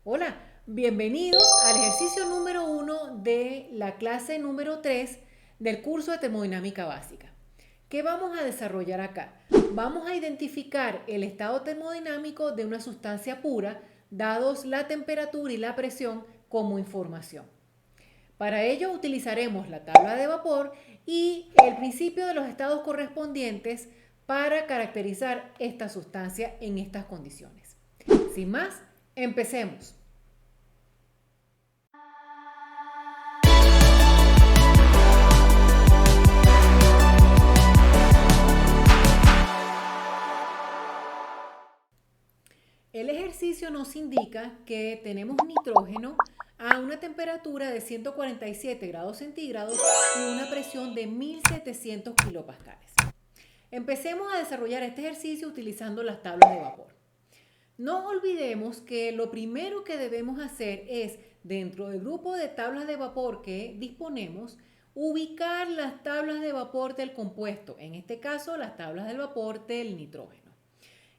Hola, bienvenidos al ejercicio número 1 de la clase número 3 del curso de termodinámica básica. ¿Qué vamos a desarrollar acá? Vamos a identificar el estado termodinámico de una sustancia pura, dados la temperatura y la presión como información. Para ello utilizaremos la tabla de vapor y el principio de los estados correspondientes para caracterizar esta sustancia en estas condiciones. Sin más, empecemos. El ejercicio nos indica que tenemos nitrógeno a una temperatura de 147 grados centígrados y una presión de 1700 kilopascales. Empecemos a desarrollar este ejercicio utilizando las tablas de vapor. No olvidemos que lo primero que debemos hacer es, dentro del grupo de tablas de vapor que disponemos, ubicar las tablas de vapor del compuesto, en este caso las tablas del vapor del nitrógeno.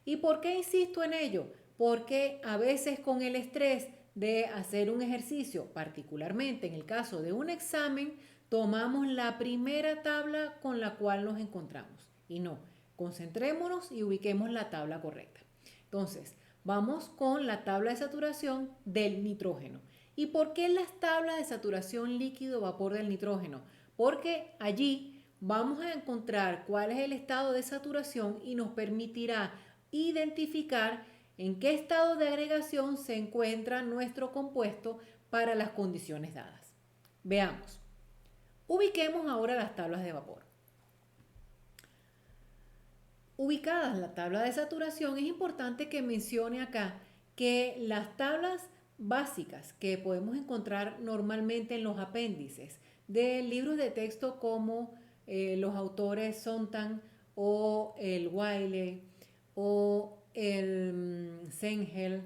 ¿Y por qué insisto en ello? Porque a veces con el estrés de hacer un ejercicio, particularmente en el caso de un examen, tomamos la primera tabla con la cual nos encontramos. Y no, concentrémonos y ubiquemos la tabla correcta. Entonces, vamos con la tabla de saturación del nitrógeno. ¿Y por qué las tablas de saturación líquido-vapor del nitrógeno? Porque allí vamos a encontrar cuál es el estado de saturación y nos permitirá identificar en qué estado de agregación se encuentra nuestro compuesto para las condiciones dadas. Veamos. Ubiquemos ahora las tablas de vapor. Ubicadas la tabla de saturación, es importante que mencione acá que las tablas básicas que podemos encontrar normalmente en los apéndices de libros de texto como los autores Sontag o el Wiley o el Sengel,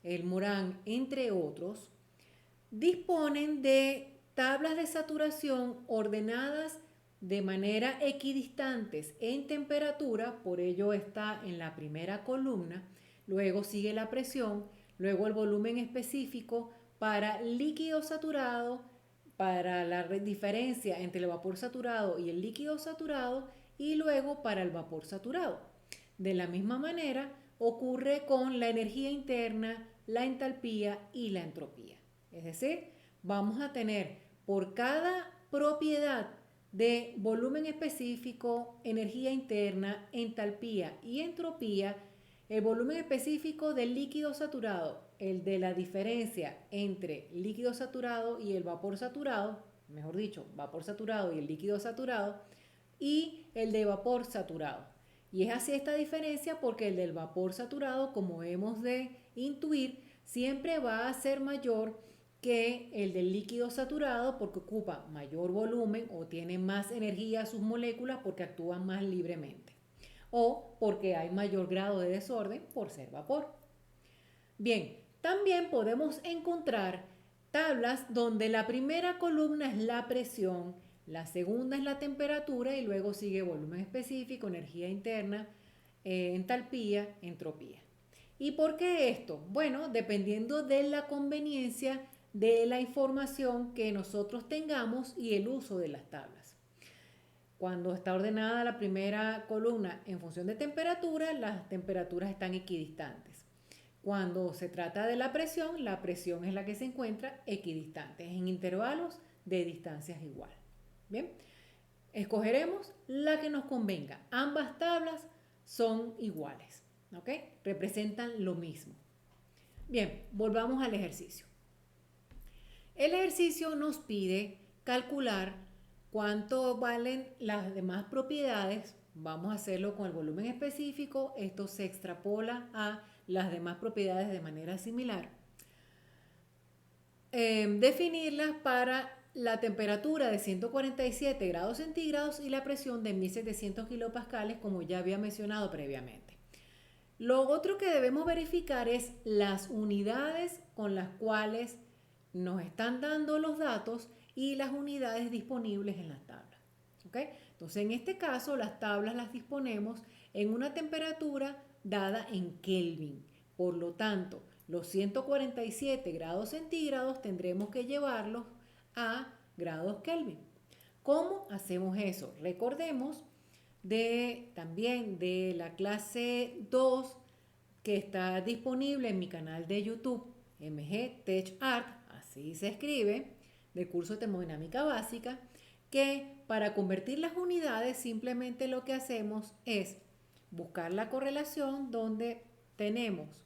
el Morán, entre otros, disponen de tablas de saturación ordenadas de manera equidistantes en temperatura, por ello está en la primera columna, luego sigue la presión, luego el volumen específico para líquido saturado, para la diferencia entre el vapor saturado y el líquido saturado y luego para el vapor saturado. De la misma manera ocurre con la energía interna, la entalpía y la entropía. Es decir, vamos a tener por cada propiedad de volumen específico, energía interna, entalpía y entropía, el volumen específico del líquido saturado, el de la diferencia entre líquido saturado y el vapor saturado, mejor dicho, vapor saturado y el líquido saturado, y el de vapor saturado. Y es así esta diferencia porque el del vapor saturado, como hemos de intuir, siempre va a ser mayor que el del líquido saturado porque ocupa mayor volumen o tiene más energía sus moléculas porque actúan más libremente o porque hay mayor grado de desorden por ser vapor. Bien, también podemos encontrar tablas donde la primera columna es la presión, la segunda es la temperatura y luego sigue volumen específico, energía interna, entalpía, entropía. ¿Y por qué esto? Bueno, dependiendo de la conveniencia de la información que nosotros tengamos y el uso de las tablas. Cuando está ordenada la primera columna en función de temperatura, las temperaturas están equidistantes. Cuando se trata de la presión es la que se encuentra equidistante, en intervalos de distancias igual. Bien, escogeremos la que nos convenga. Ambas tablas son iguales, ¿ok? Representan lo mismo. Bien, volvamos al ejercicio. El ejercicio nos pide calcular cuánto valen las demás propiedades. Vamos a hacerlo con el volumen específico. Esto se extrapola a las demás propiedades de manera similar. Definirlas para la temperatura de 147 grados centígrados y la presión de 1700 kilopascales, como ya había mencionado previamente. Lo otro que debemos verificar es las unidades con las cuales nos están dando los datos y las unidades disponibles en las tablas. ¿Okay? Entonces, en este caso, las tablas las disponemos en una temperatura dada en Kelvin. Por lo tanto, Los 147 grados centígrados tendremos que llevarlos a grados Kelvin. ¿Cómo hacemos eso? Recordemos también de la clase 2 que está disponible en mi canal de YouTube, MG Tech Art, así se escribe, del curso de termodinámica básica, que para convertir las unidades simplemente lo que hacemos es buscar la correlación donde tenemos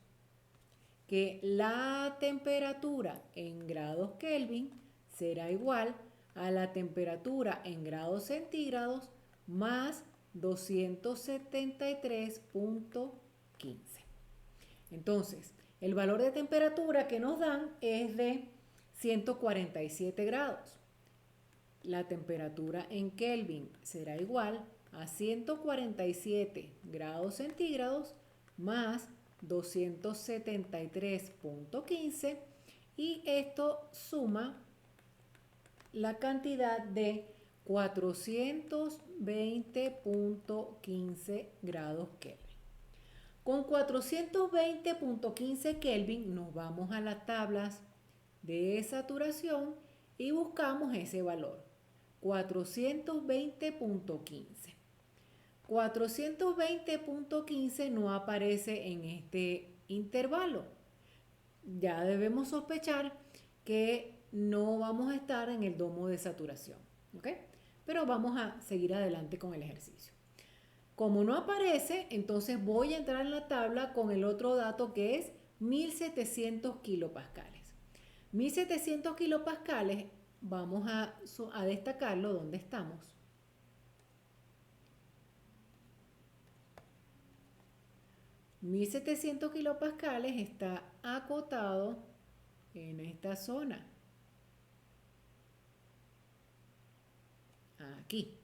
que la temperatura en grados Kelvin será igual a la temperatura en grados centígrados más 273.15. Entonces, el valor de temperatura que nos dan es de 147 grados. La temperatura en Kelvin será igual a 147 grados centígrados más 273.15 y esto suma la cantidad de 420.15 grados Kelvin. Con 420.15 Kelvin nos vamos a las tablas de saturación y buscamos ese valor, 420.15. 420.15 no aparece en este intervalo. Ya debemos sospechar que no vamos a estar en el domo de saturación, ¿ok? Pero vamos a seguir adelante con el ejercicio. Como no aparece, entonces voy a entrar en la tabla con el otro dato que es 1700 kilopascales. 1700 kilopascales, vamos a destacarlo donde estamos. 1700 kilopascales está acotado en esta zona. Aquí.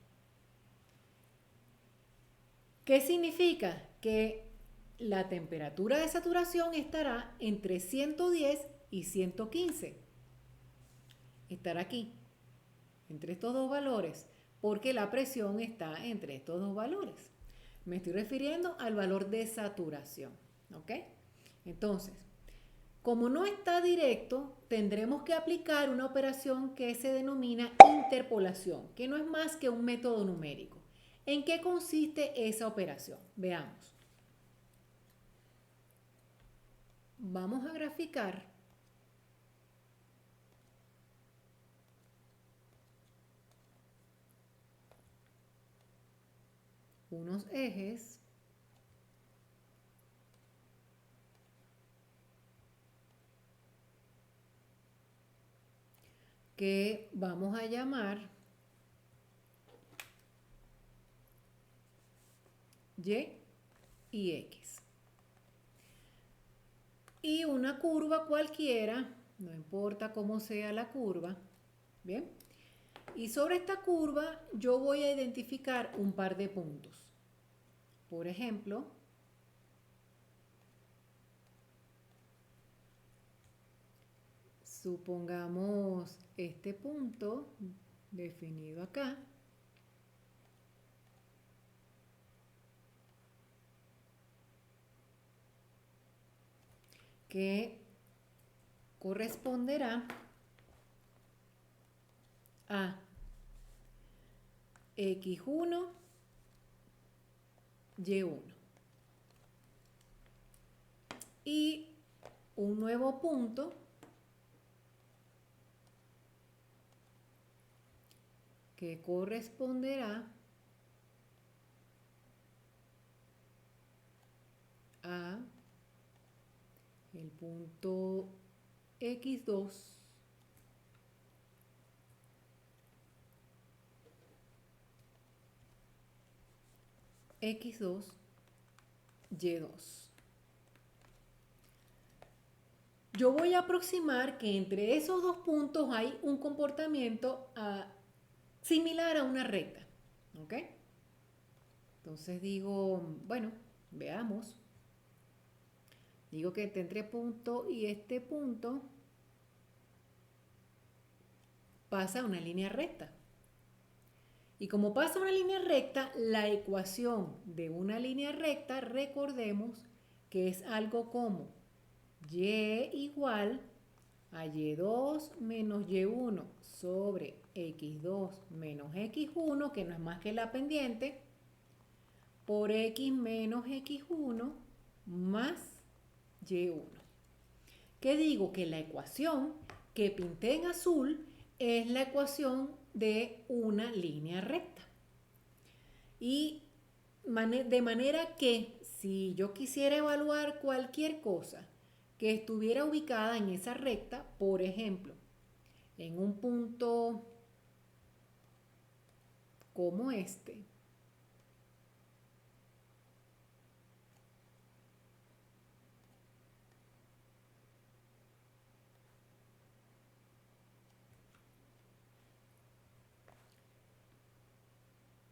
¿Qué significa? Que la temperatura de saturación estará entre 110 y 115. Estará aquí, entre estos dos valores, porque la presión está entre estos dos valores. Me estoy refiriendo al valor de saturación, ¿ok? Entonces, como no está directo, tendremos que aplicar una operación que se denomina interpolación, que no es más que un método numérico. ¿En qué consiste esa operación? Veamos. Vamos a graficar unos ejes que vamos a llamar Y y X. Y una curva cualquiera, no importa cómo sea la curva, ¿bien? Y sobre esta curva yo voy a identificar un par de puntos. Por ejemplo, supongamos este punto definido acá. Que corresponderá a X1, Y1. Y un nuevo punto que corresponderá a el punto X2, X2, Y2. Yo voy a aproximar que entre esos dos puntos hay un comportamiento similar a una recta, ¿ok? Entonces digo, bueno, veamos. Digo que entre punto y este punto pasa una línea recta. Y como pasa una línea recta, la ecuación de una línea recta, recordemos que es algo como y igual a y2 menos y1 sobre x2 menos x1, que no es más que la pendiente, por x menos x1 más y1. ¿Qué digo? Que la ecuación que pinté en azul es la ecuación de una línea recta. Y de manera que si yo quisiera evaluar cualquier cosa que estuviera ubicada en esa recta, por ejemplo, en un punto como este,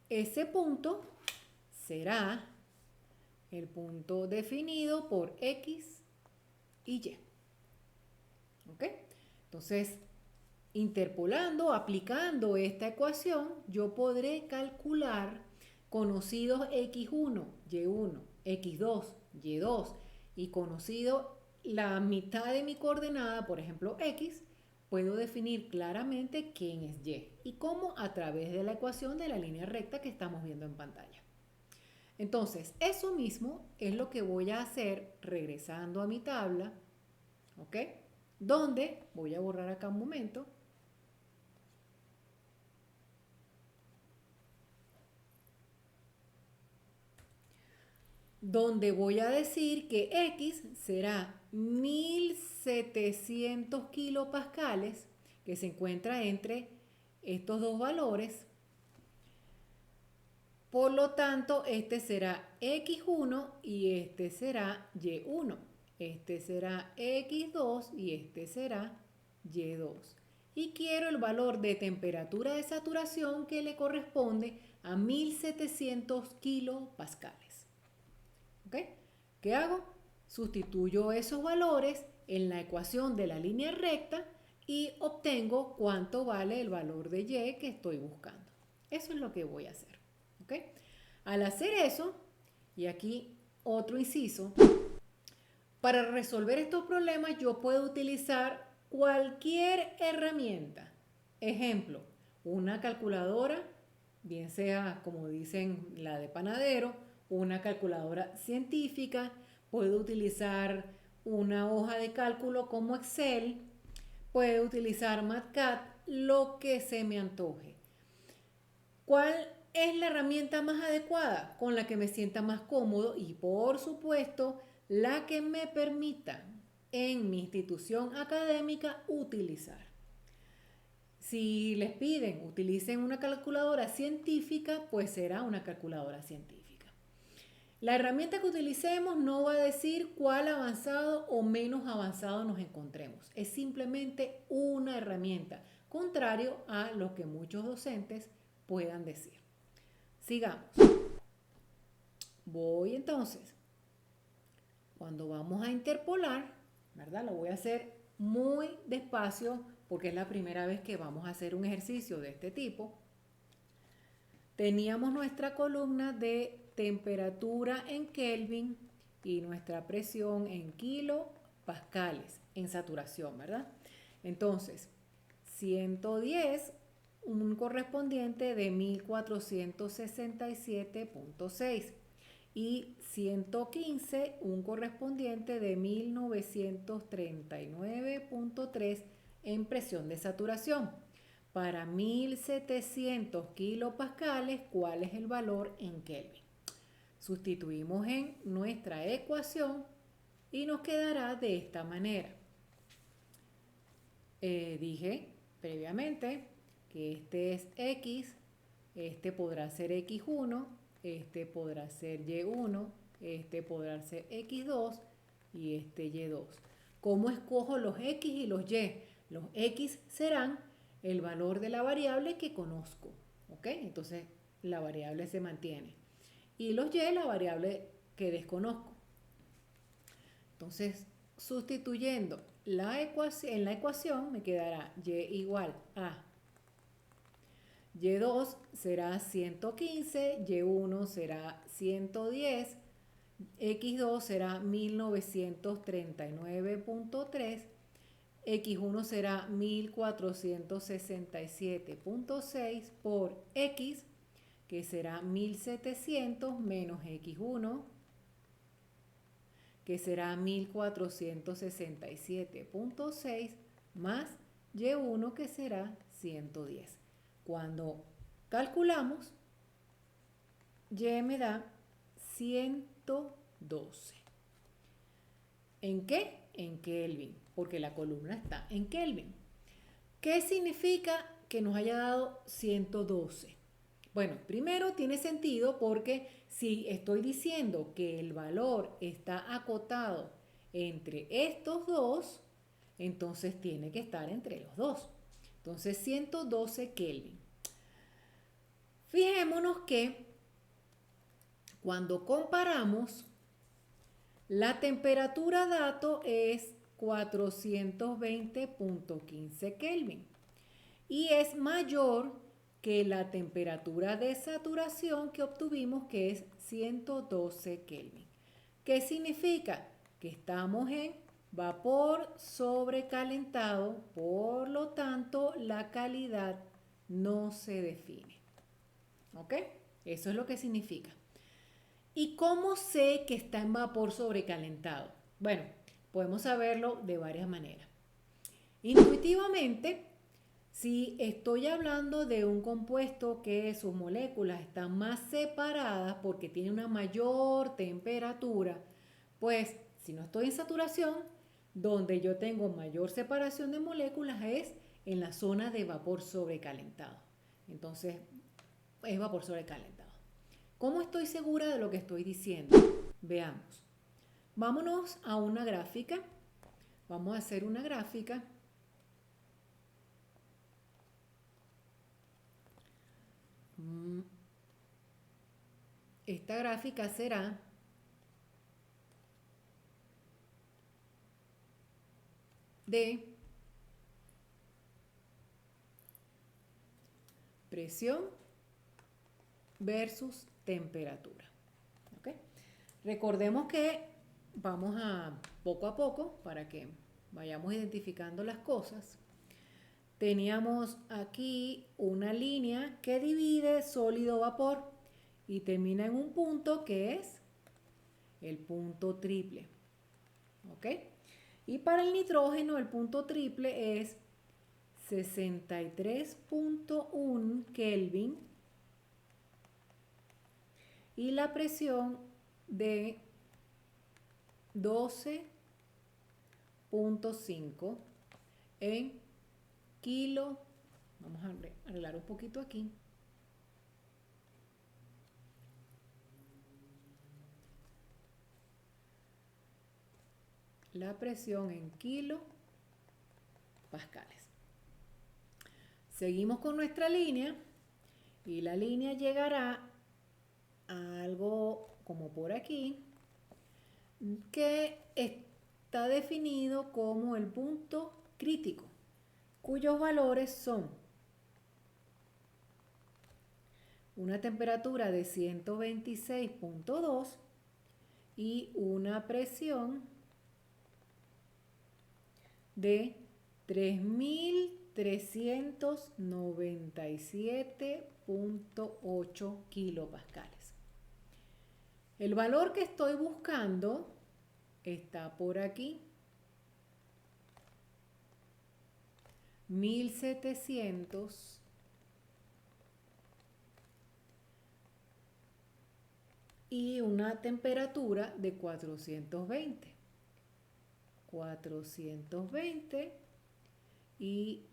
ese punto será el punto definido por X y Y. ¿Ok? Entonces, interpolando, aplicando esta ecuación, yo podré calcular conocidos X1, Y1, X2, Y2 y conocido la mitad de mi coordenada, por ejemplo X, puedo definir claramente quién es Y y cómo a través de la ecuación de la línea recta que estamos viendo en pantalla. Entonces, eso mismo es lo que voy a hacer regresando a mi tabla, ¿ok? Donde, voy a borrar acá un momento, donde voy a decir que X será 1700 kilopascales, que se encuentra entre estos dos valores. Por lo tanto, este será X1 y este será Y1. Este será X2 y este será Y2. Y quiero el valor de temperatura de saturación que le corresponde a 1700 kilopascales. ¿Ok? ¿Qué hago? Sustituyo esos valores en la ecuación de la línea recta y obtengo cuánto vale el valor de Y que estoy buscando. Eso es lo que voy a hacer. ¿Ok? Al hacer eso, y aquí otro inciso, para resolver estos problemas yo puedo utilizar cualquier herramienta. Ejemplo, una calculadora, bien sea como dicen la de panadero, una calculadora científica, puedo utilizar una hoja de cálculo como Excel, puedo utilizar MATCAD, lo que se me antoje. ¿Cuál es la herramienta más adecuada? Con la que me sienta más cómodo y por supuesto la que me permita en mi institución académica utilizar. Si les piden utilicen una calculadora científica, pues será una calculadora científica. La herramienta que utilicemos no va a decir cuál avanzado o menos avanzado nos encontremos. Es simplemente una herramienta, contrario a lo que muchos docentes puedan decir. Sigamos. Voy entonces, cuando vamos a interpolar, ¿verdad? Lo voy a hacer muy despacio porque es la primera vez que vamos a hacer un ejercicio de este tipo. Teníamos nuestra columna de temperatura en Kelvin y nuestra presión en kilopascales en saturación, ¿verdad? Entonces, 110, un correspondiente de 1467.6 y 115, un correspondiente de 1939.3 en presión de saturación. Para 1700 kilopascales, ¿cuál es el valor en Kelvin? Sustituimos en nuestra ecuación y nos quedará de esta manera. Dije previamente que este es X, este podrá ser X1, este podrá ser Y1, este podrá ser X2 y este Y2. ¿Cómo escojo los X y los Y? Los X serán el valor de la variable que conozco, ¿ok? Entonces la variable se mantiene. Y los Y, la variable que desconozco. Entonces, sustituyendo en la ecuación me quedará Y igual a Y2 será 115, Y1 será 110, X2 será 1939.3, X1 será 1467.6 por X, que será 1700 menos X1, que será 1467.6 más Y1, que será 110. Cuando calculamos, Y me da 112. ¿En qué? En Kelvin, porque la columna está en Kelvin. ¿Qué significa que nos haya dado 112? Bueno, primero tiene sentido porque si estoy diciendo que el valor está acotado entre estos dos, entonces tiene que estar entre los dos. Entonces 112 Kelvin. Fijémonos que cuando comparamos, la temperatura dato es 420.15 Kelvin y es mayor que la temperatura de saturación que obtuvimos, que es 112 Kelvin. ¿Qué significa? Que estamos en vapor sobrecalentado, por lo tanto la calidad no se define. ¿Ok? Eso es lo que significa. ¿Y cómo sé que está en vapor sobrecalentado? Bueno, podemos saberlo de varias maneras. Intuitivamente, si estoy hablando de un compuesto que sus moléculas están más separadas porque tiene una mayor temperatura, pues si no estoy en saturación, donde yo tengo mayor separación de moléculas es en la zona de vapor sobrecalentado. Entonces, es vapor sobrecalentado. ¿Cómo estoy segura de lo que estoy diciendo? Veamos. Vámonos a una gráfica. Vamos a hacer una gráfica. Esta gráfica será de presión versus temperatura. ¿Okay? Recordemos que vamos a poco para que vayamos identificando las cosas. Teníamos aquí una línea que divide sólido-vapor y termina en un punto que es el punto triple. ¿Ok? Y para el nitrógeno el punto triple es 63.1 Kelvin y la presión de 12.5 en kilo. Vamos a arreglar un poquito aquí. La presión en kilopascales. Seguimos con nuestra línea y la línea llegará a algo como por aquí, que está definido como el punto crítico, cuyos valores son una temperatura de 126.2 y una presión de 3397.8 kilopascales. El valor que estoy buscando está por aquí. 1700 y una temperatura de 420. 420 y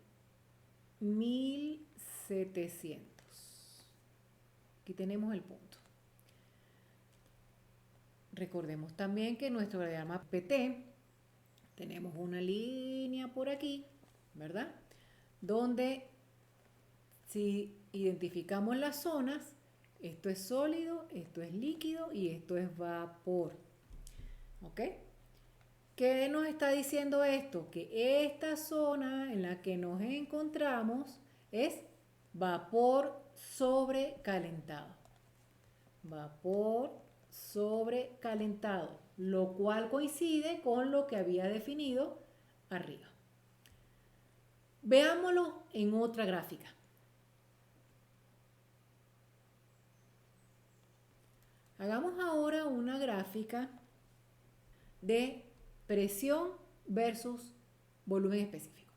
1700. Aquí tenemos el punto. Recordemos también que nuestro diagrama PT tenemos una línea por aquí, ¿verdad? Donde si identificamos las zonas, esto es sólido, esto es líquido y esto es vapor. ¿Ok? ¿Qué nos está diciendo esto? Que esta zona en la que nos encontramos es vapor sobrecalentado. Vapor sobrecalentado, lo cual coincide con lo que había definido arriba. Veámoslo en otra gráfica. Hagamos ahora una gráfica de presión versus volumen específico.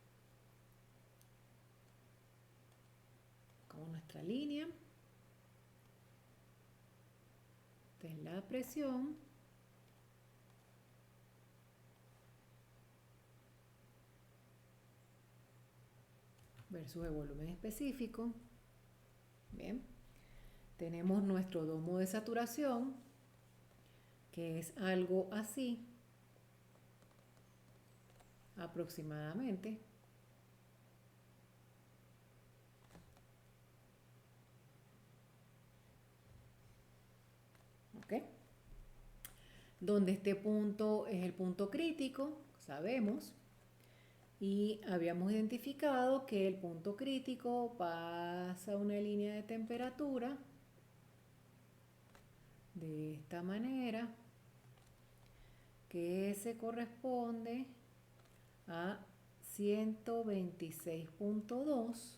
Con nuestra línea. Esta es la presión. Versus el volumen específico. Bien. Tenemos nuestro domo de saturación, que es algo así, aproximadamente. ¿Ok? Donde este punto es el punto crítico, sabemos. Y habíamos identificado que el punto crítico pasa una línea de temperatura de esta manera, que se corresponde a 126.2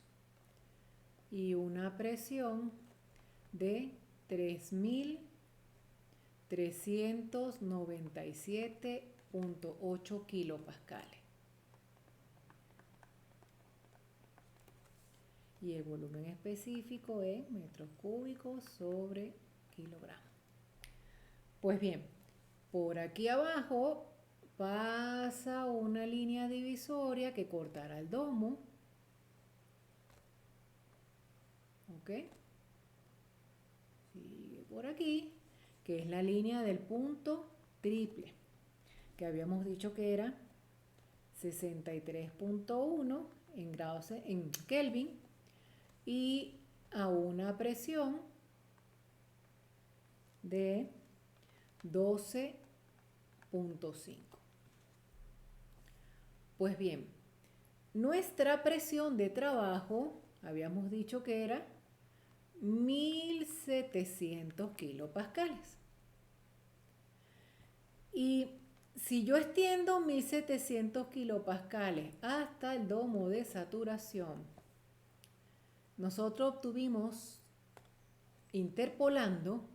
y una presión de 3.397.8 kilopascales. Y el volumen específico es metros cúbicos sobre kilogramos. Pues bien, por aquí abajo pasa una línea divisoria que cortará el domo. ¿Ok? Sigue por aquí, que es la línea del punto triple, que habíamos dicho que era 63.1 en grados en Kelvin y a una presión de 12.5. Pues bien, nuestra presión de trabajo, habíamos dicho que era 1700 kilopascales. Y si yo extiendo 1700 kilopascales hasta el domo de saturación, nosotros obtuvimos, interpolando,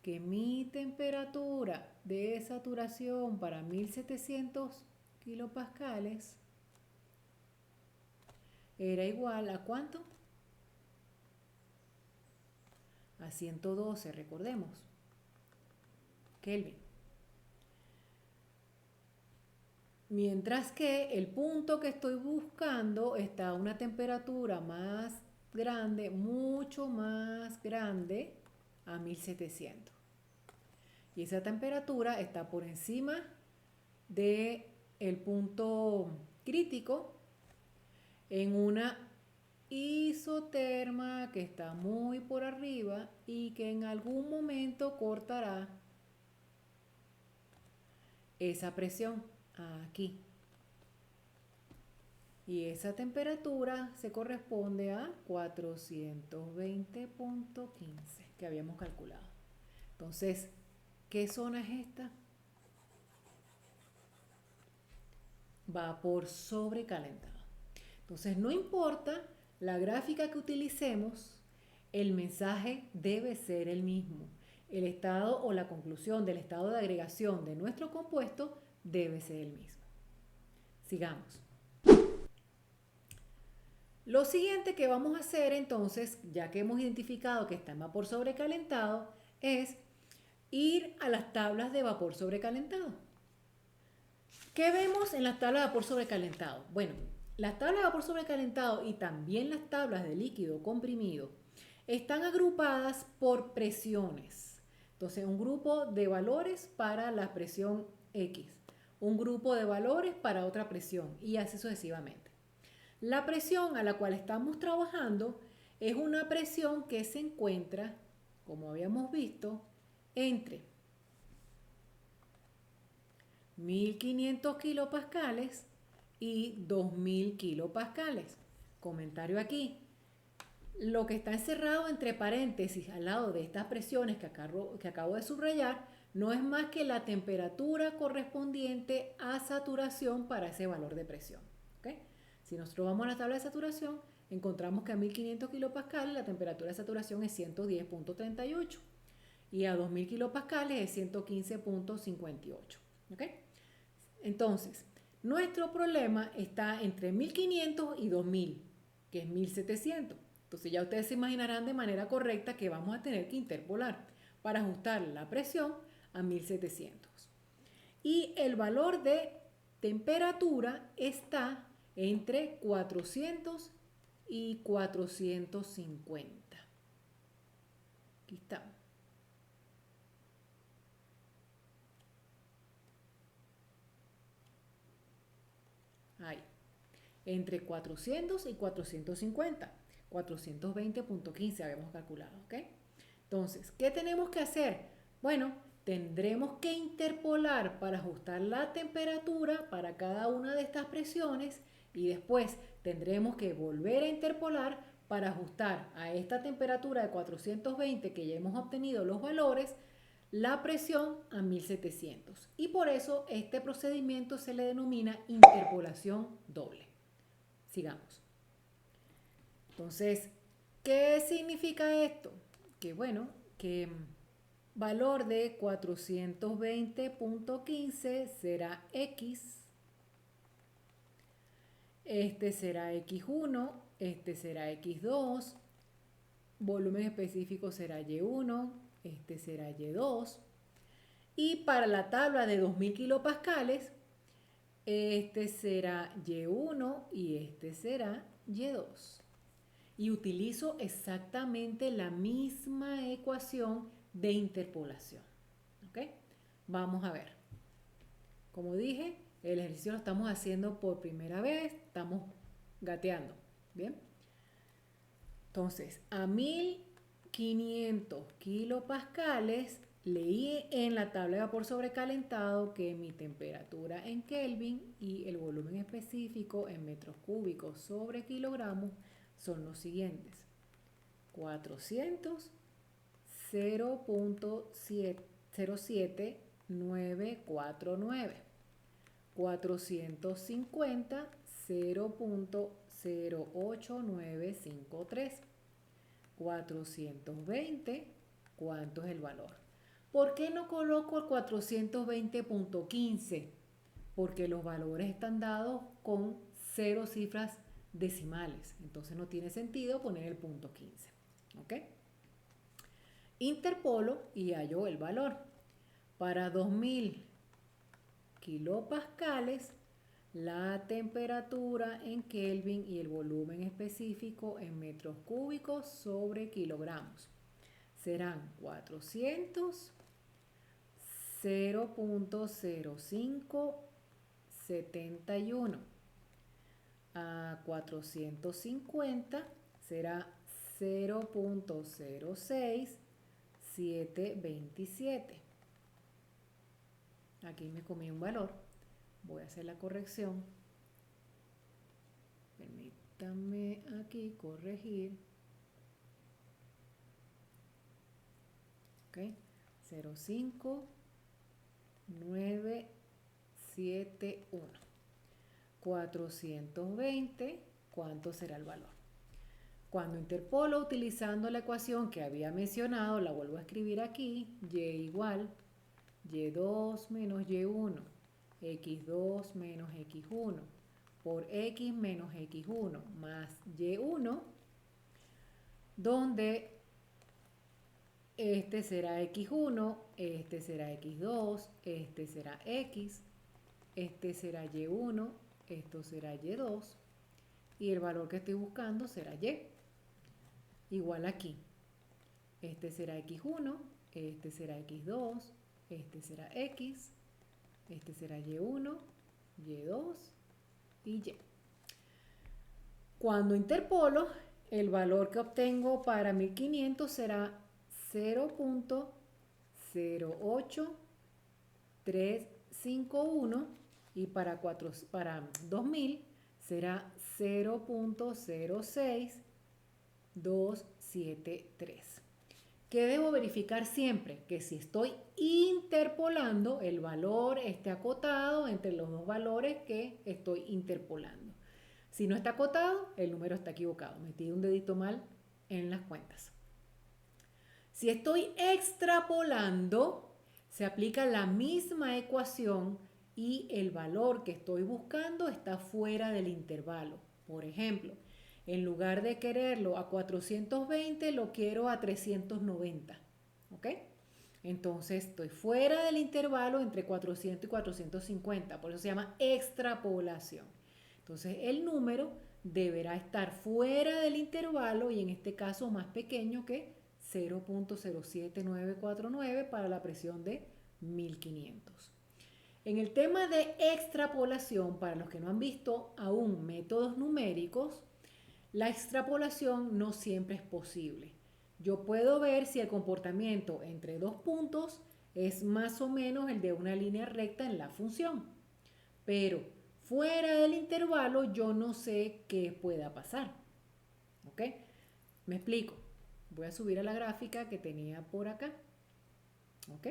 que mi temperatura de saturación para 1700 kilopascales era igual a ¿cuánto? A 112, recordemos, Kelvin. Mientras que el punto que estoy buscando está a una temperatura más grande, mucho más grande, a 1700. Y esa temperatura está por encima del punto crítico en una isoterma que está muy por arriba y que en algún momento cortará esa presión aquí. Y esa temperatura se corresponde a 420.15 que habíamos calculado. Entonces, ¿qué zona es esta? Vapor sobrecalentado. Entonces, no importa la gráfica que utilicemos, el mensaje debe ser el mismo. El estado o la conclusión del estado de agregación de nuestro compuesto debe ser el mismo. Sigamos. Lo siguiente que vamos a hacer entonces, ya que hemos identificado que está en vapor sobrecalentado, es ir a las tablas de vapor sobrecalentado. ¿Qué vemos en las tablas de vapor sobrecalentado? Bueno, las tablas de vapor sobrecalentado y también las tablas de líquido comprimido están agrupadas por presiones. Entonces, un grupo de valores para la presión X, un grupo de valores para otra presión y así sucesivamente. La presión a la cual estamos trabajando es una presión que se encuentra, como habíamos visto, entre 1500 kilopascales y 2000 kilopascales. Comentario aquí. Lo que está encerrado entre paréntesis al lado de estas presiones que acabo de subrayar no es más que la temperatura correspondiente a saturación para ese valor de presión. ¿Okay? Si nosotros vamos a la tabla de saturación, encontramos que a 1500 kilopascales la temperatura de saturación es 110.38 y a 2000 kilopascales es 115.58. ¿Okay? Entonces, nuestro problema está entre 1500 y 2000, que es 1700. Entonces ya ustedes se imaginarán de manera correcta que vamos a tener que interpolar para ajustar la presión a 1700. Y el valor de temperatura está entre 400 y 450. Aquí está. Ahí. Entre 400 y 450. 420.15 habíamos calculado, ¿ok? Entonces, ¿qué tenemos que hacer? Bueno, tendremos que interpolar para ajustar la temperatura para cada una de estas presiones y después tendremos que volver a interpolar para ajustar a esta temperatura de 420 que ya hemos obtenido los valores, la presión a 1700. Y por eso este procedimiento se le denomina interpolación doble. Sigamos. Entonces, ¿qué significa esto? Que bueno, que valor de 420.15 será X, este será X1, este será X2, volumen específico será Y1, este será Y2, y para la tabla de 2000 kilopascales, este será Y1 y este será Y2. Y utilizo exactamente la misma ecuación de interpolación. ¿Ok? Vamos a ver. Como dije, el ejercicio lo estamos haciendo por primera vez, estamos gateando. ¿Bien? Entonces, a 1500 kilopascales leí en la tabla de vapor sobrecalentado que mi temperatura en Kelvin y el volumen específico en metros cúbicos sobre kilogramos son los siguientes: 400, 0.07949, 450, 0.08953, 420, ¿cuánto es el valor? ¿Por qué no coloco el 420.15? Porque los valores están dados con 0 cifras decimales. Entonces no tiene sentido poner el punto 15. ¿Ok? Interpolo y hallo el valor. Para 2000 kilopascales, la temperatura en Kelvin y el volumen específico en metros cúbicos sobre kilogramos serán 400, 0.0571. A 450 será 0.06727. Aquí me comí un valor. Voy a hacer la corrección. Permítanme aquí corregir. Ok. 0.5971. 420, ¿cuánto será el valor? Cuando interpolo utilizando la ecuación que había mencionado, la vuelvo a escribir aquí: y igual y2 menos y1, x2 menos x1 por x menos x1 más y1, donde este será x1, este será x2, este será x, este será y1, esto será y2 y el valor que estoy buscando será y. Igual aquí, este será x1, este será x2, este será x, este será y1, y2 y y. Cuando interpolo, el valor que obtengo para 1500 será 0.08351 y para 2000 será 0.06727. 273. ¿Qué debo verificar siempre? Que si estoy interpolando, el valor esté acotado entre los dos valores que estoy interpolando. Si no está acotado, el número está equivocado. Metí un dedito mal en las cuentas. Si estoy extrapolando, se aplica la misma ecuación y el valor que estoy buscando está fuera del intervalo. Por ejemplo, en lugar de quererlo a 420, lo quiero a 390. ¿Ok? Entonces estoy fuera del intervalo entre 400 y 450. Por eso se llama extrapolación. Entonces el número deberá estar fuera del intervalo y en este caso más pequeño que 0.07949 para la presión de 1500. En el tema de extrapolación, para los que no han visto aún métodos numéricos, la extrapolación no siempre es posible. Yo puedo ver si el comportamiento entre dos puntos es más o menos el de una línea recta en la función, pero fuera del intervalo yo no sé qué pueda pasar. ¿Ok? Me explico. Voy a subir a la gráfica que tenía por acá. ¿Ok?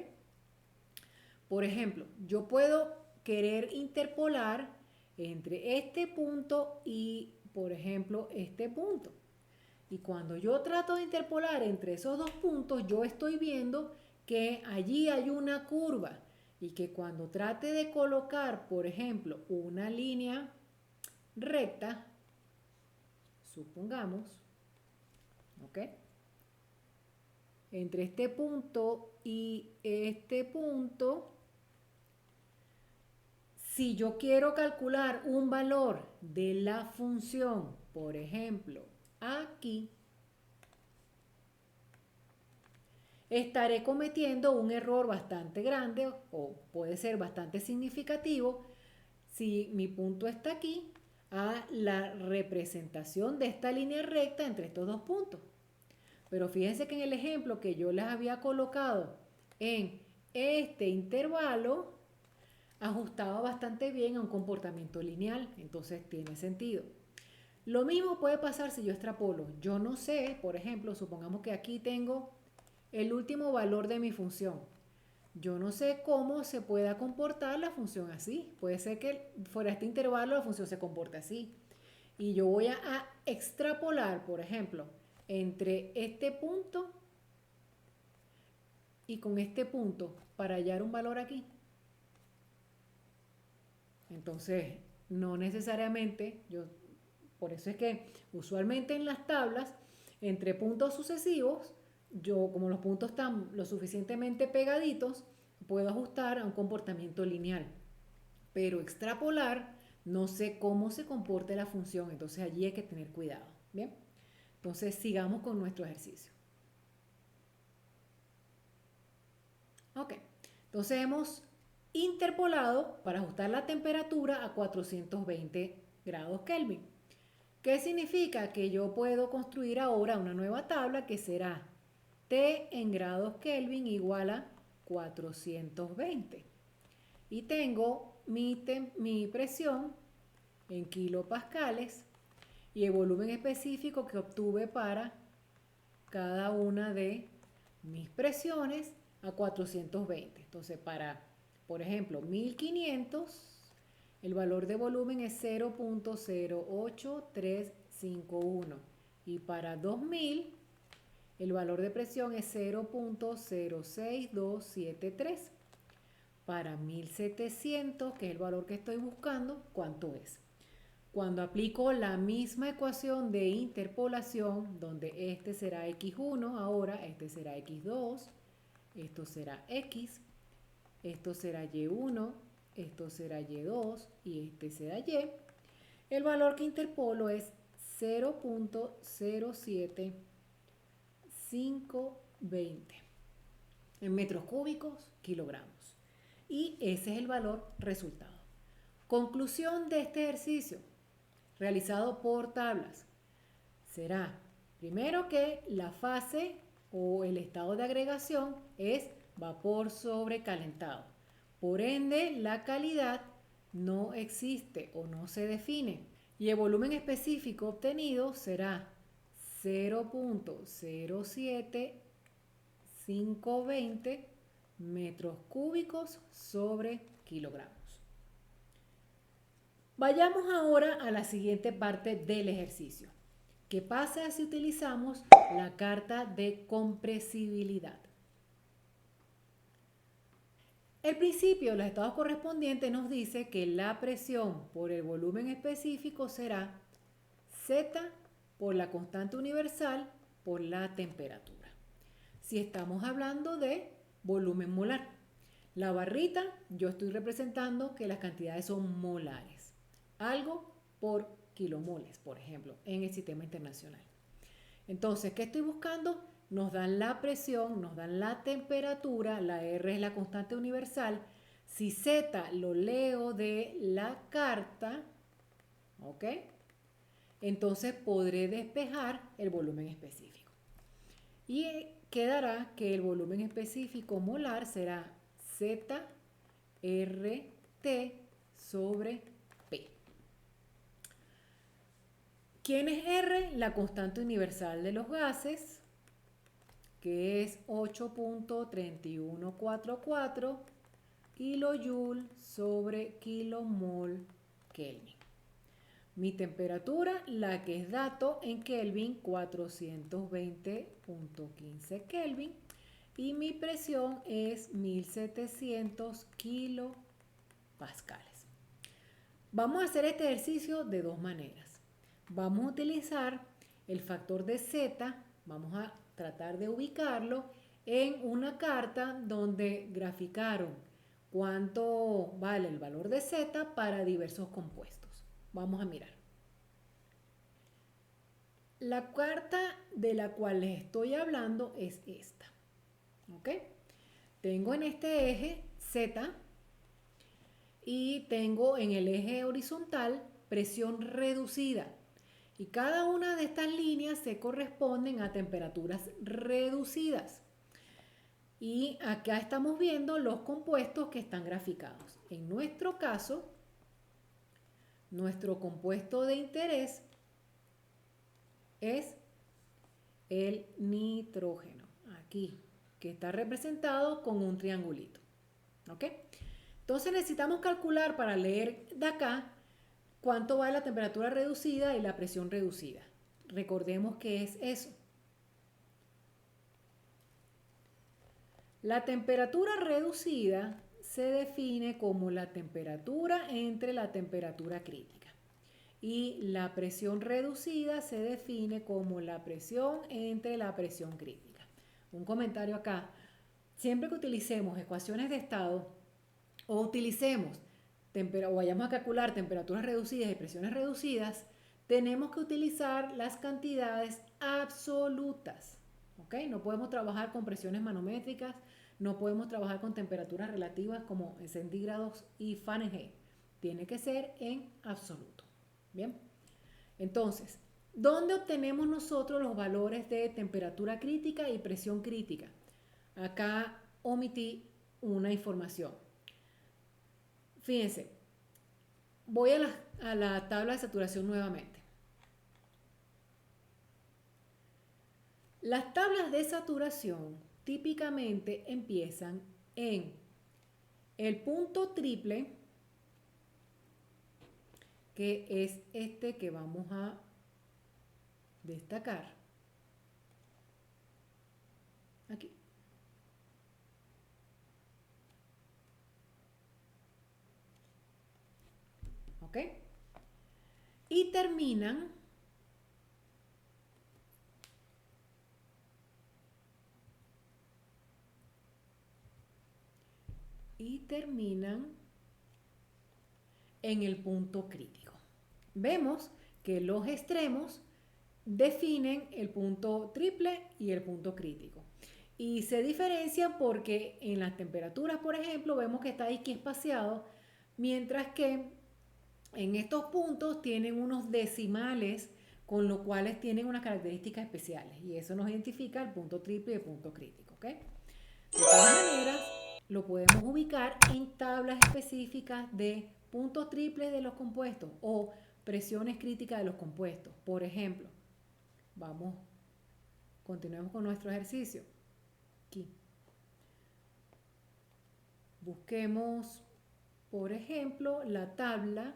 Por ejemplo, yo puedo querer interpolar entre este punto y, por ejemplo, este punto. Y cuando yo trato de interpolar entre esos dos puntos, yo estoy viendo que allí hay una curva y que cuando trate de colocar, por ejemplo, una línea recta, supongamos, ¿ok? Entre este punto y este punto, si yo quiero calcular un valor de la función, por ejemplo, aquí, estaré cometiendo un error bastante grande o puede ser bastante significativo si mi punto está aquí a la representación de esta línea recta entre estos dos puntos. Pero fíjense que en el ejemplo que yo les había colocado en este intervalo, ajustaba bastante bien a un comportamiento lineal, entonces tiene sentido. Lo mismo puede pasar si yo extrapolo. Yo no sé, por ejemplo, supongamos que aquí tengo el último valor de mi función. Yo no sé cómo se pueda comportar la función así. Puede ser que fuera este intervalo la función se comporte así. Y yo voy a extrapolar, por ejemplo, entre este punto y con este punto para hallar un valor aquí. Entonces, no necesariamente, por eso es que usualmente en las tablas, entre puntos sucesivos, yo como los puntos están lo suficientemente pegaditos, puedo ajustar a un comportamiento lineal. Pero extrapolar, no sé cómo se comporta la función, entonces allí hay que tener cuidado. Bien, entonces sigamos con nuestro ejercicio. Ok, entonces hemos interpolado para ajustar la temperatura a 420 grados Kelvin. ¿Qué significa? Que yo puedo construir ahora una nueva tabla que será T en grados Kelvin igual a 420. Y tengo mi presión en kilopascales y el volumen específico que obtuve para cada una de mis presiones a 420. Entonces, para, por ejemplo, 1500, el valor de volumen es 0.08351. Y para 2000, el valor de presión es 0.06273. Para 1700, que es el valor que estoy buscando, ¿cuánto es? Cuando aplico la misma ecuación de interpolación, donde este será x1 ahora, este será x2, esto será x, esto será y1, esto será y2 y este será y, el valor que interpolo es 0.07520 en metros cúbicos, kilogramos. Y ese es el valor resultado. Conclusión de este ejercicio realizado por tablas será, primero, que la fase o el estado de agregación es vapor sobrecalentado. Por ende, la calidad no existe o no se define. Y el volumen específico obtenido será 0.07520 metros cúbicos sobre kilogramos. Vayamos ahora a la siguiente parte del ejercicio. ¿Qué pasa si utilizamos la carta de compresibilidad? El principio de los estados correspondientes nos dice que la presión por el volumen específico será Z por la constante universal por la temperatura. Si estamos hablando de volumen molar, la barrita yo estoy representando que las cantidades son molares. Algo por kilomoles, por ejemplo, en el sistema internacional. Entonces, ¿qué estoy buscando? Nos dan la presión, nos dan la temperatura, la R es la constante universal. Si Z lo leo de la carta, ¿ok? Entonces podré despejar el volumen específico. Y quedará que el volumen específico molar será ZRT sobre P. ¿Quién es R? La constante universal de los gases, que es 8.3144 kilojoule sobre kilomol Kelvin. Mi temperatura, la que es dato en Kelvin, 420.15 Kelvin. Y mi presión es 1700 kilopascales. Vamos a hacer este ejercicio de dos maneras. Vamos a utilizar el factor de Z, vamos a tratar de ubicarlo en una carta donde graficaron cuánto vale el valor de Z para diversos compuestos. Vamos a mirar. La carta de la cual les estoy hablando es esta. ¿Ok? Tengo en este eje Z y tengo en el eje horizontal presión reducida. Y cada una de estas líneas se corresponden a temperaturas reducidas. Y acá estamos viendo los compuestos que están graficados. En nuestro caso, nuestro compuesto de interés es el nitrógeno, aquí, que está representado con un triangulito. ¿Ok? Entonces necesitamos calcular para leer de acá cuánto va la temperatura reducida y la presión reducida. Recordemos qué es eso. La temperatura reducida se define como la temperatura entre la temperatura crítica. Y la presión reducida se define como la presión entre la presión crítica. Un comentario acá. Siempre que utilicemos ecuaciones de estado o utilicemos o vayamos a calcular temperaturas reducidas y presiones reducidas, tenemos que utilizar las cantidades absolutas. ¿Ok? No podemos trabajar con presiones manométricas, no podemos trabajar con temperaturas relativas como en centígrados y Fahrenheit. Tiene que ser en absoluto. Bien, entonces, ¿dónde obtenemos nosotros los valores de temperatura crítica y presión crítica? Acá omití una información. Fíjense, voy a la tabla de saturación nuevamente. Las tablas de saturación típicamente empiezan en el punto triple, que es este que vamos a destacar. Aquí. ¿Ok? Y terminan en el punto crítico. Vemos que los extremos definen el punto triple y el punto crítico. Y se diferencian porque en las temperaturas, por ejemplo, vemos que está aquí espaciado, mientras que en estos puntos tienen unos decimales, con los cuales tienen unas características especiales. Y eso nos identifica el punto triple y el punto crítico. ¿Ok? De todas maneras, lo podemos ubicar en tablas específicas de puntos triples de los compuestos o presiones críticas de los compuestos. Por ejemplo, vamos Continuemos con nuestro ejercicio. Aquí. Busquemos, por ejemplo, la tabla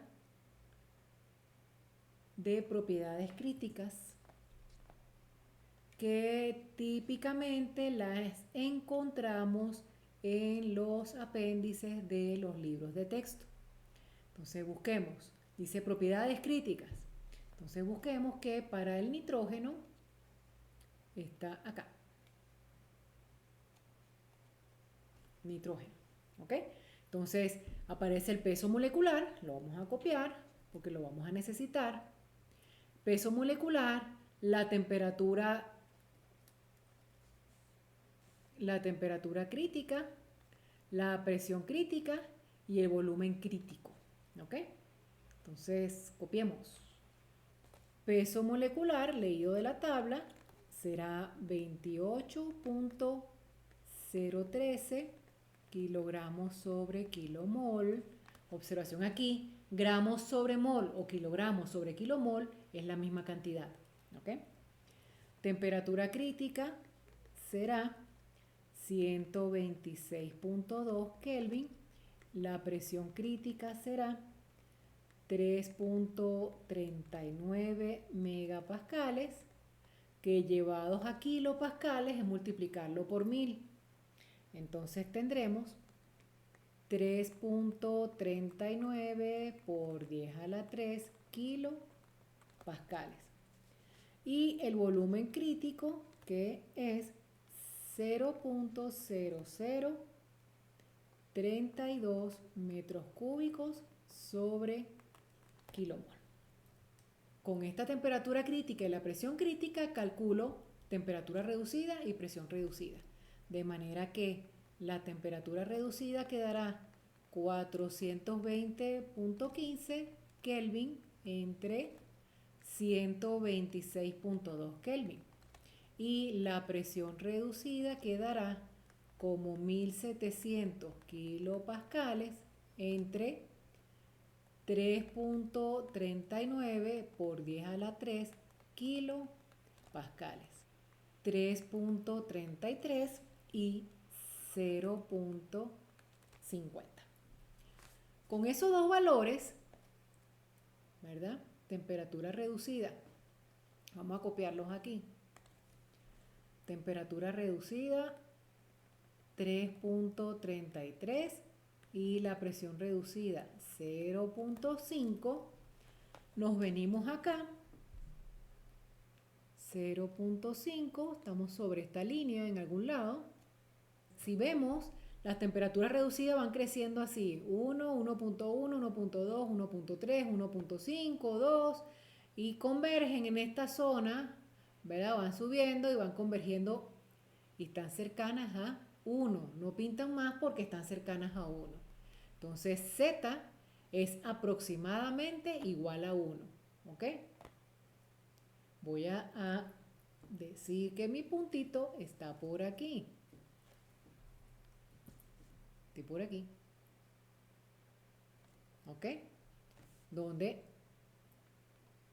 de propiedades críticas que típicamente las encontramos en los apéndices de los libros de texto. Entonces busquemos, dice propiedades críticas. Entonces busquemos que para el nitrógeno está acá. Nitrógeno, ¿ok? Entonces aparece el peso molecular, lo vamos a copiar porque lo vamos a necesitar. Peso molecular, la temperatura crítica, la presión crítica y el volumen crítico, ¿ok? Entonces copiemos. Peso molecular leído de la tabla será 28.013 kilogramos sobre kilomol. Observación aquí, gramos sobre mol o kilogramos sobre kilomol es la misma cantidad, ¿ok? Temperatura crítica será 126.2 Kelvin. La presión crítica será 3.39 megapascales, que llevados a kilopascales es multiplicarlo por 1000. Entonces tendremos 3.39 por 10 a la 3 kilopascales. Y el volumen crítico, que es 0.0032 metros cúbicos sobre kilomol. Con esta temperatura crítica y la presión crítica calculo temperatura reducida y presión reducida. De manera que la temperatura reducida quedará 420.15 Kelvin entre 126.2 Kelvin. Y la presión reducida quedará como 1700 kilopascales entre 3.39 por 10 a la 3 kilopascales. 3.33 y 0.50. Con esos dos valores, ¿verdad? Temperatura reducida. Vamos a copiarlos aquí. Temperatura reducida 3.33 y la presión reducida 0.5. Nos venimos acá. 0.5, estamos sobre esta línea en algún lado. Si vemos, las temperaturas reducidas van creciendo así, 1, 1.1, 1.2, 1.3, 1.5, 2, y convergen en esta zona, ¿verdad? Van subiendo y van convergiendo y están cercanas a 1. No pintan más porque están cercanas a 1. Entonces, Z es aproximadamente igual a 1, ¿ok? Voy a decir que mi puntito está por aquí. Estoy por aquí. ¿Ok? Donde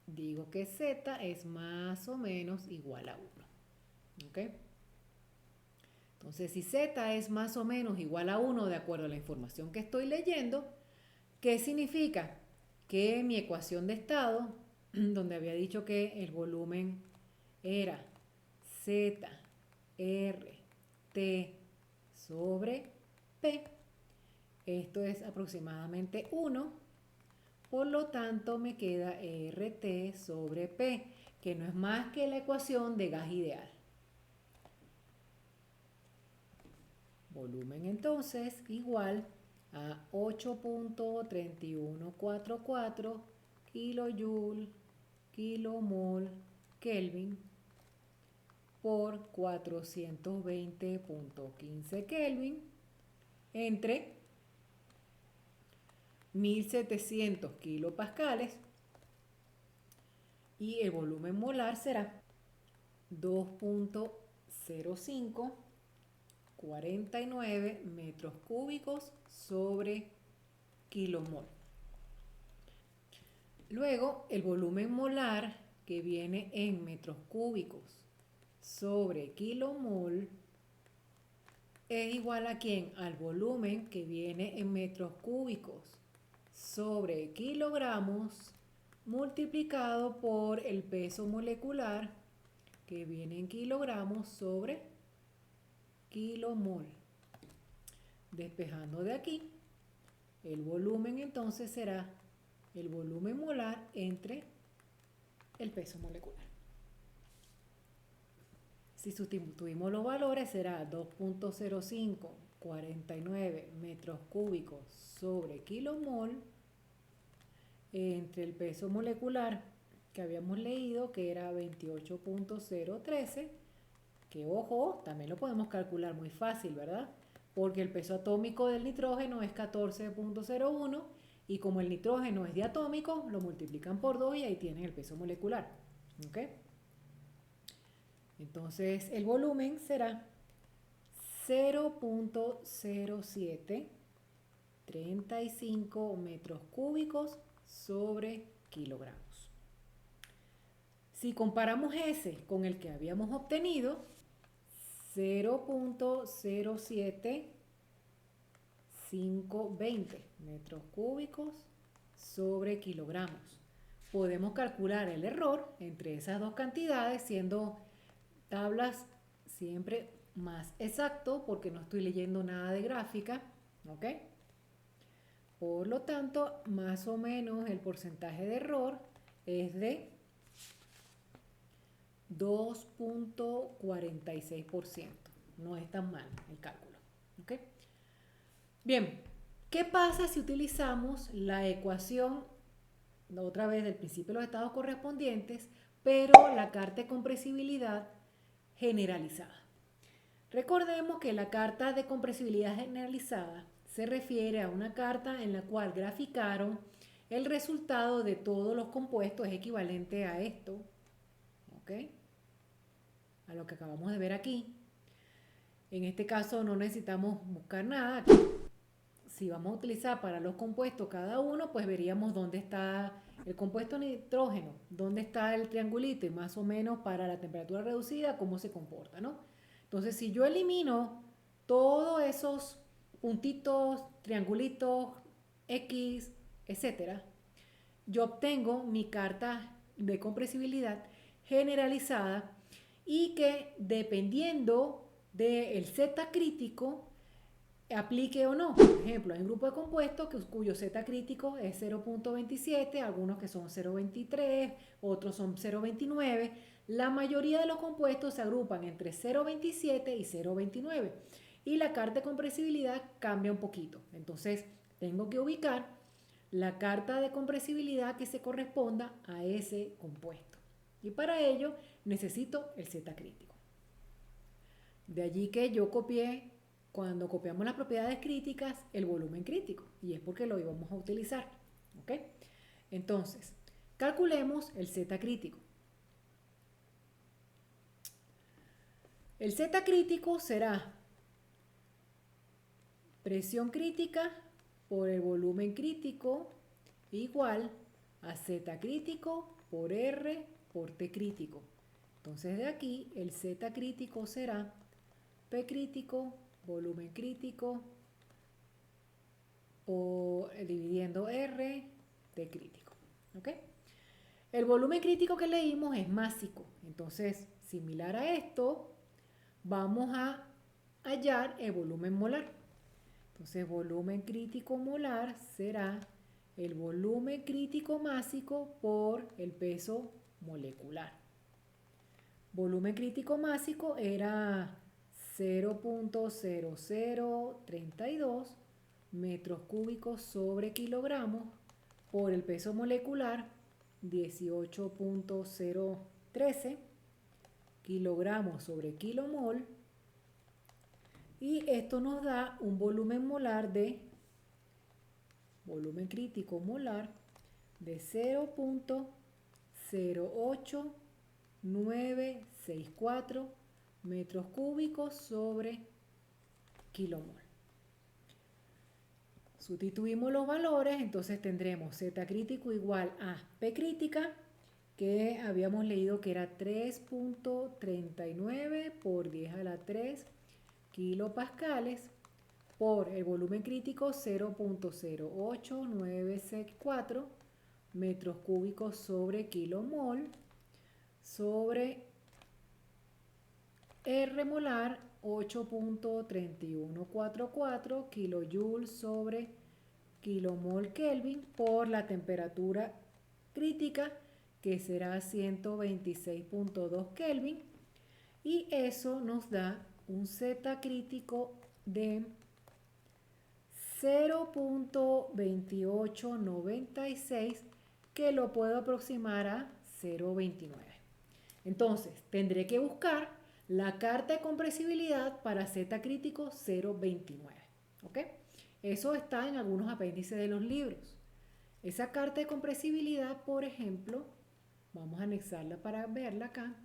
digo que Z es más o menos igual a 1. ¿Ok? Entonces, si Z es más o menos igual a 1 de acuerdo a la información que estoy leyendo, ¿qué significa? Que mi ecuación de estado, donde había dicho que el volumen era Z, R, T sobre P, esto es aproximadamente 1, por lo tanto me queda RT sobre P, que no es más que la ecuación de gas ideal. Volumen entonces igual a 8.3144 kilojoule, kilomol, Kelvin por 420.15 Kelvin entre 1700 kilopascales y el volumen molar será 2.0549 metros cúbicos sobre kilomol. Luego, el volumen molar, que viene en metros cúbicos sobre kilomol es igual a ¿quién? Al volumen que viene en metros cúbicos sobre kilogramos multiplicado por el peso molecular que viene en kilogramos sobre kilomol. Despejando de aquí, el volumen entonces será el volumen molar entre el peso molecular. Si sustituimos los valores será 2.0549 metros cúbicos sobre kilomol entre el peso molecular que habíamos leído que era 28.013, que ojo, también lo podemos calcular muy fácil, ¿verdad? Porque el peso atómico del nitrógeno es 14.01 y como el nitrógeno es diatómico, lo multiplican por 2 y ahí tienen el peso molecular. ¿Ok? Entonces el volumen será 0.0735 metros cúbicos sobre kilogramos. Si comparamos ese con el que habíamos obtenido, 0.07520 metros cúbicos sobre kilogramos. Podemos calcular el error entre esas dos cantidades siendo tablas siempre más exacto porque no estoy leyendo nada de gráfica, ¿ok? Por lo tanto, más o menos el porcentaje de error es de 2.46%. No es tan mal el cálculo, ¿ok? Bien, ¿qué pasa si utilizamos la ecuación, otra vez del principio de los estados correspondientes, pero la carta de compresibilidad generalizada? Recordemos que la carta de compresibilidad generalizada se refiere a una carta en la cual graficaron el resultado de todos los compuestos, es equivalente a esto, ¿ok? A lo que acabamos de ver aquí. En este caso no necesitamos buscar nada. Si vamos a utilizar para los compuestos cada uno, pues veríamos dónde está el compuesto nitrógeno, dónde está el triangulito y más o menos para la temperatura reducida, cómo se comporta, ¿no? Entonces, si yo elimino todos esos puntitos, triangulitos, X, etcétera, yo obtengo mi carta de compresibilidad generalizada y que dependiendo del Z crítico aplique o no. Por ejemplo, hay un grupo de compuestos cuyo Z crítico es 0.27, algunos que son 0.23, otros son 0.29. La mayoría de los compuestos se agrupan entre 0.27 y 0.29 y la carta de compresibilidad cambia un poquito. Entonces, tengo que ubicar la carta de compresibilidad que se corresponda a ese compuesto. Y para ello necesito el Z crítico. De allí que yo copié, cuando copiamos las propiedades críticas, el volumen crítico. Y es porque lo íbamos a utilizar. ¿Ok? Entonces, calculemos el Z crítico. El Z crítico será presión crítica por el volumen crítico igual a Z crítico por R por T crítico. Entonces de aquí el Z crítico será P crítico, volumen crítico, dividiendo R, T crítico. ¿Ok? El volumen crítico que leímos es másico. Entonces, similar a esto, vamos a hallar el volumen molar. Entonces, volumen crítico molar será el volumen crítico másico por el peso molecular. Volumen crítico másico era 0.0032 metros cúbicos sobre kilogramos por el peso molecular 18.013 kilogramos sobre kilomol. Y esto nos da un volumen molar de, volumen crítico molar de 0.08964 metros cúbicos sobre kilomol. Sustituimos los valores, entonces tendremos Z crítico igual a P crítica que habíamos leído que era 3.39 por 10 a la 3 kilopascales por el volumen crítico 0.08964 metros cúbicos sobre kilomol sobre R molar 8.3144 kilojoules sobre kilomol Kelvin por la temperatura crítica que será 126.2 Kelvin y eso nos da un Z crítico de 0.2896 que lo puedo aproximar a 0.29. Entonces tendré que buscar la carta de compresibilidad para Z crítico 0.29. ¿Ok? Eso está en algunos apéndices de los libros. Esa carta de compresibilidad, por ejemplo, vamos a anexarla para verla acá.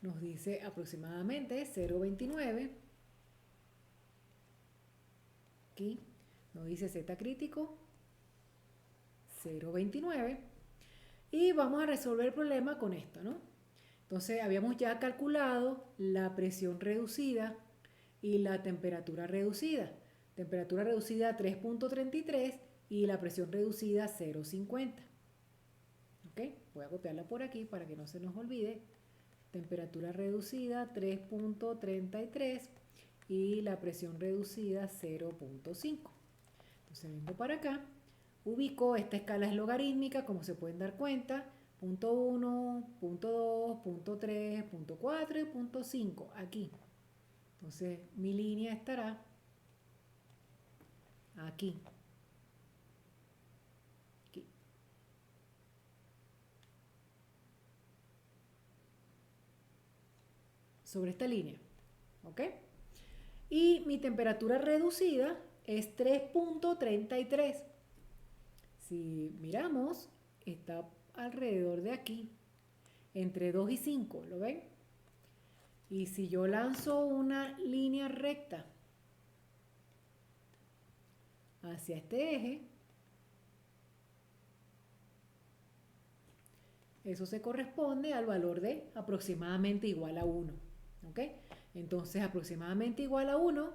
Nos dice aproximadamente 0.29. Aquí nos dice Z crítico 0.29. Y vamos a resolver el problema con esto, ¿no? Entonces habíamos ya calculado la presión reducida y la temperatura reducida. Temperatura reducida 3.33 y la presión reducida 0.50. ¿Ok? Voy a copiarla por aquí para que no se nos olvide. Temperatura reducida 3.33 y la presión reducida 0.5. Entonces vengo para acá, ubico, esta escala es logarítmica, como se pueden dar cuenta, punto 1, punto 2, punto 3, punto 4 y punto 5, aquí. Entonces mi línea estará aquí. Aquí. Sobre esta línea. ¿Ok? Y mi temperatura reducida es 3.33. Si miramos, está alrededor de aquí, entre 2 y 5, ¿lo ven? Y si yo lanzo una línea recta hacia este eje, eso se corresponde al valor de aproximadamente igual a 1. ¿Ok? Entonces, aproximadamente igual a 1,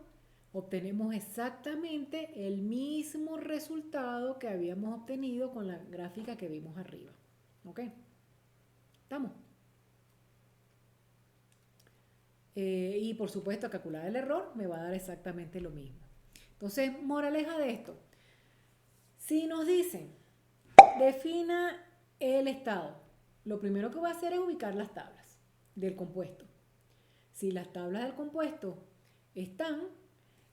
obtenemos exactamente el mismo resultado que habíamos obtenido con la gráfica que vimos arriba. ¿Ok? ¿Estamos? Y por supuesto, calcular el error me va a dar exactamente lo mismo. Entonces, moraleja de esto. Si nos dicen, defina el estado, lo primero que voy a hacer es ubicar las tablas del compuesto. Si las tablas del compuesto están,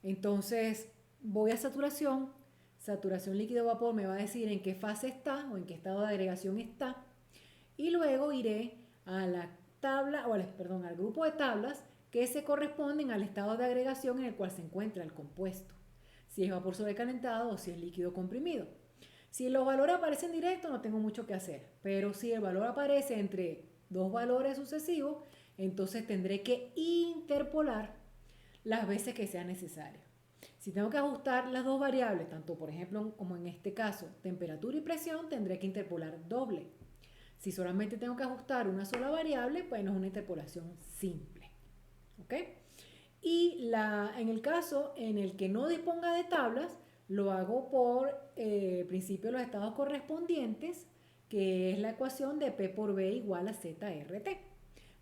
entonces voy a saturación. Saturación líquido-vapor me va a decir en qué fase está o en qué estado de agregación está. Y luego iré a la tabla, al grupo de tablas que se corresponden al estado de agregación en el cual se encuentra el compuesto. Si es vapor sobrecalentado o si es líquido comprimido. Si los valores aparecen directos, no tengo mucho que hacer. Pero si el valor aparece entre dos valores sucesivos, entonces tendré que interpolar las veces que sea necesario. Si tengo que ajustar las dos variables, tanto por ejemplo como en este caso, temperatura y presión, tendré que interpolar doble. Si solamente tengo que ajustar una sola variable, pues no es una interpolación simple. ¿Ok? Y en el caso en el que no disponga de tablas, lo hago por principio de los estados correspondientes, que es la ecuación de P por B igual a ZRT,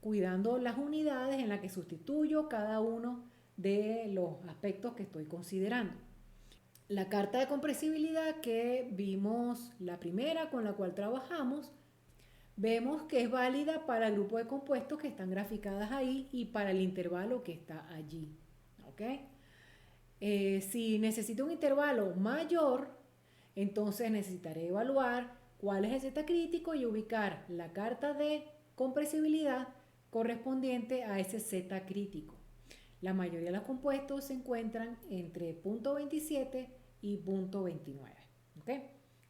cuidando las unidades en las que sustituyo cada uno de los aspectos que estoy considerando. La carta de compresibilidad que vimos, la primera con la cual trabajamos, vemos que es válida para el grupo de compuestos que están graficadas ahí y para el intervalo que está allí. ¿Ok? Si necesito un intervalo mayor, entonces necesitaré evaluar cuál es el Z crítico y ubicar la carta de compresibilidad correspondiente a ese Z crítico. La mayoría de los compuestos se encuentran entre 0.27 y 0.29. ¿Ok?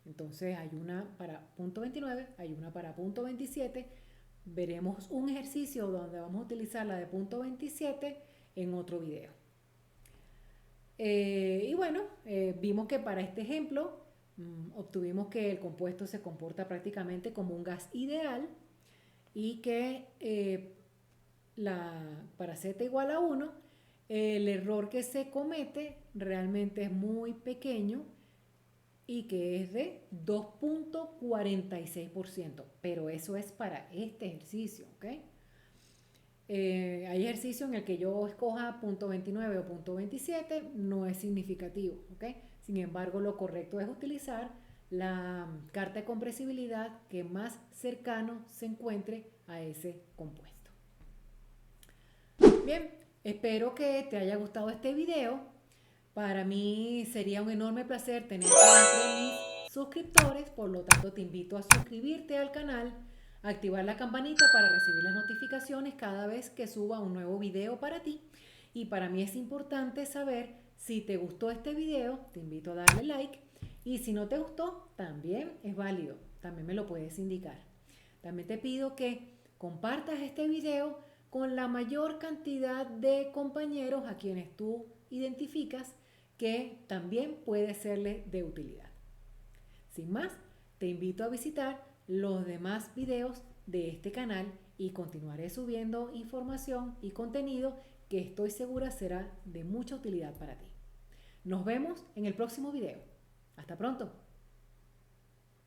Entonces hay una para 0.29, hay una para 0.27. Veremos un ejercicio donde vamos a utilizar la de 0.27 en otro video. Y bueno, vimos que para este ejemplo obtuvimos que el compuesto se comporta prácticamente como un gas ideal y que para Z igual a 1, el error que se comete realmente es muy pequeño y que es de 2.46%, pero eso es para este ejercicio, ¿ok? Hay ejercicio en el que yo escoja .29 o .27, no es significativo, ¿ok? Sin embargo, lo correcto es utilizar la carta de compresibilidad que más cercano se encuentre a ese compuesto. Bien, espero que te haya gustado este video. Para mí sería un enorme placer tenerte entre mis suscriptores, por lo tanto te invito a suscribirte al canal, activar la campanita para recibir las notificaciones cada vez que suba un nuevo video para ti. Y para mí es importante saber si te gustó este video, te invito a darle like, y si no te gustó, también es válido, también me lo puedes indicar. También te pido que compartas este video con la mayor cantidad de compañeros a quienes tú identificas que también puede serles de utilidad. Sin más, te invito a visitar los demás videos de este canal y continuaré subiendo información y contenido que estoy segura será de mucha utilidad para ti. Nos vemos en el próximo video. Hasta pronto.